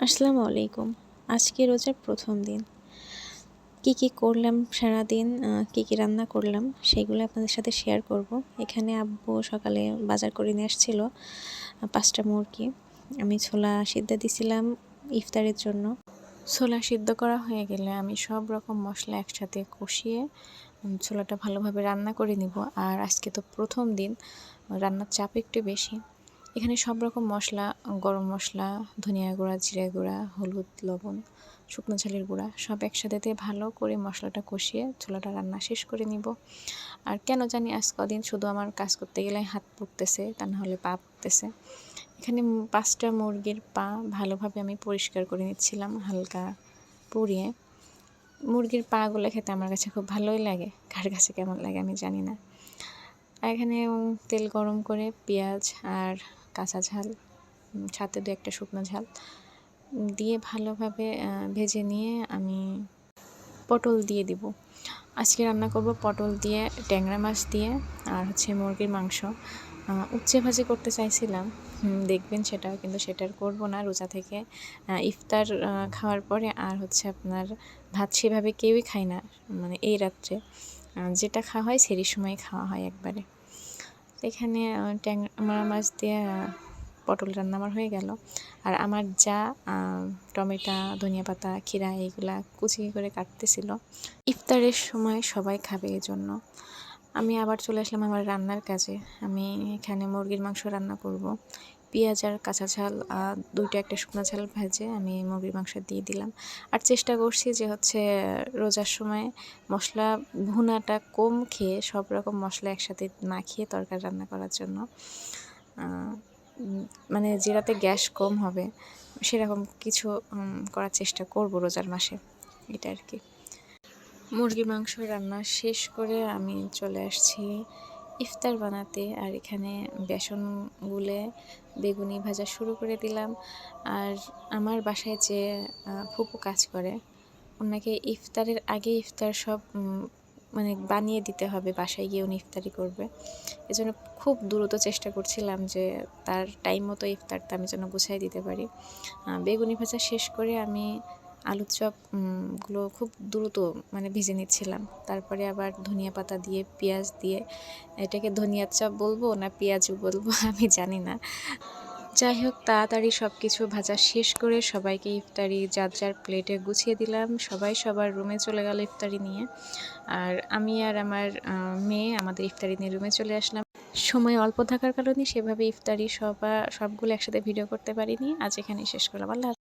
আসসালামু আলাইকুম। আজকে রোজার প্রথম দিন। কি করলাম সারাদিন, কি রান্না করলাম সেগুলো আপনাদের সাথে শেয়ার করব। এখানে আব্বু সকালে বাজার করে নিয়ে আসছিল ৫টা মুরগি। আমি ছোলা সিদ্ধ দিছিলাম ইফতারের জন্য। ছোলা সিদ্ধ করা হয়ে গেলে আমি সব রকম মশলা একসাথে কষিয়ে ছোলাটা ভালোভাবে রান্না করে নিব। আর আজকে তো প্রথম দিন, রান্নার চাপ একটু বেশি। এখানে সব রকম মশলা, গরম মশলা, ধনিয়া গুঁড়া, জিরা গুঁড়া, হলুদ, লবণ, শুকনো ঝালের গুঁড়া সব একসাথে দিয়ে ভালো করে মশলাটা কষিয়ে ছোলাটা রান্না শেষ করে নিব। আর কেন জানি আজ কদিন শুধু আমার কাজ করতে গেলে হাত পুড়তেছে, তা না হলে পা পুড়তেছে। এখানে 5টা মুরগির পা ভালোভাবে আমি পরিষ্কার করে নিচ্ছিলাম হালকা পুড়িয়ে। মুরগির পাগুলো খেতে আমার কাছে খুব ভালোই লাগে, কার কাছে কেমন লাগে আমি জানি না। এখানে তেল গরম করে পেঁয়াজ আর কাঁচা ঝাল, সাথে 2-1টা শুকনো ঝাল দিয়ে ভালোভাবে ভেজে নিয়ে আমি পটল দিয়ে দিব। আজকে রান্না করব পটল দিয়ে, ট্যাংরা মাছ দিয়ে, আর হচ্ছে মুরগির মাংস। উচ্ছে ভাজি করতে চাইছিলাম, দেখবেন সেটা, কিন্তু সেটা আর করবো না। রোজা থেকে ইফতার খাওয়ার পরে আর হচ্ছে আপনার ভাত সেভাবে কেউই খায় না, মানে এই রাত্রে যেটা খাওয়া হয় সেরই সময় খাওয়া হয় একবারে। এখানে ট্যাংরা মাছ দিয়ে পটল রান্না আমার হয়ে গেল। আর আমার যা টমেটো, ধনিয়া পাতা, খিরা এইগুলা কুচি করে কাটতেছিল। ইফতারের সময় সবাই খাবে এজন্য। আমি আবার চলে আসলাম আমার রান্নার কাজে। আমি এখানে মুরগির মাংস রান্না করব। পেঁয়াজ আর কাঁচা ঝাল 2-1টা শুকনো ঝাল ভেজে আমি মুরগির মাংস দিয়ে দিলাম। আর চেষ্টা করছি যে হচ্ছে রোজার সময় মশলা ভুনাটা কম খেয়ে সব রকম মশলা একসাথে মাখিয়ে তরকারি রান্না করার জন্য, মানে যেটাতে গ্যাস কম হবে সেরকম কিছু করার চেষ্টা করব রোজার মাসে, এটা আর কি। মুরগির মাংস রান্না শেষ করে আমি চলে আসছি ইফতার বানাতে। আর এখানে বেসন গুলে বেগুনি ভাজা শুরু করে দিলাম। আর আমার বাসায় যে ফুপু কাজ করে, ওনাকে ইফতারের আগে ইফতার সব মানে বানিয়ে দিতে হবে, বাসায় গিয়ে উনি ইফতারি করবে। এজন্য খুব দ্রুত চেষ্টা করছিলাম যে তার টাইম মতো ইফতারটা আমি যেন গুছিয়ে দিতে পারি। বেগুনি ভাজা শেষ করে আমি আলুর চপ গুলো খুব দ্রুত মানে ভেজে নিচ্ছিলাম। তারপরে আবার ধনিয়া পাতা দিয়ে, পেঁয়াজ দিয়ে, এটাকে ধনিয়ার চপ বলবো না পেঁয়াজু বলবো আমি জানি না। যাই হোক, তাড়াতাড়ি সব কিছু ভাজা শেষ করে সবাইকে ইফতারি যার যার প্লেটে গুছিয়ে দিলাম। সবাই সবার রুমে চলে গেল ইফতারি নিয়ে। আর আমি আর আমার মেয়ে আমাদের ইফতারি নিয়ে রুমে চলে আসলাম। সময় অল্প থাকার কারণে সেভাবে ইফতারি সবগুলো একসাথে ভিডিও করতে পারিনি। আজ এখানেই শেষ করলাম। আল্লাহ।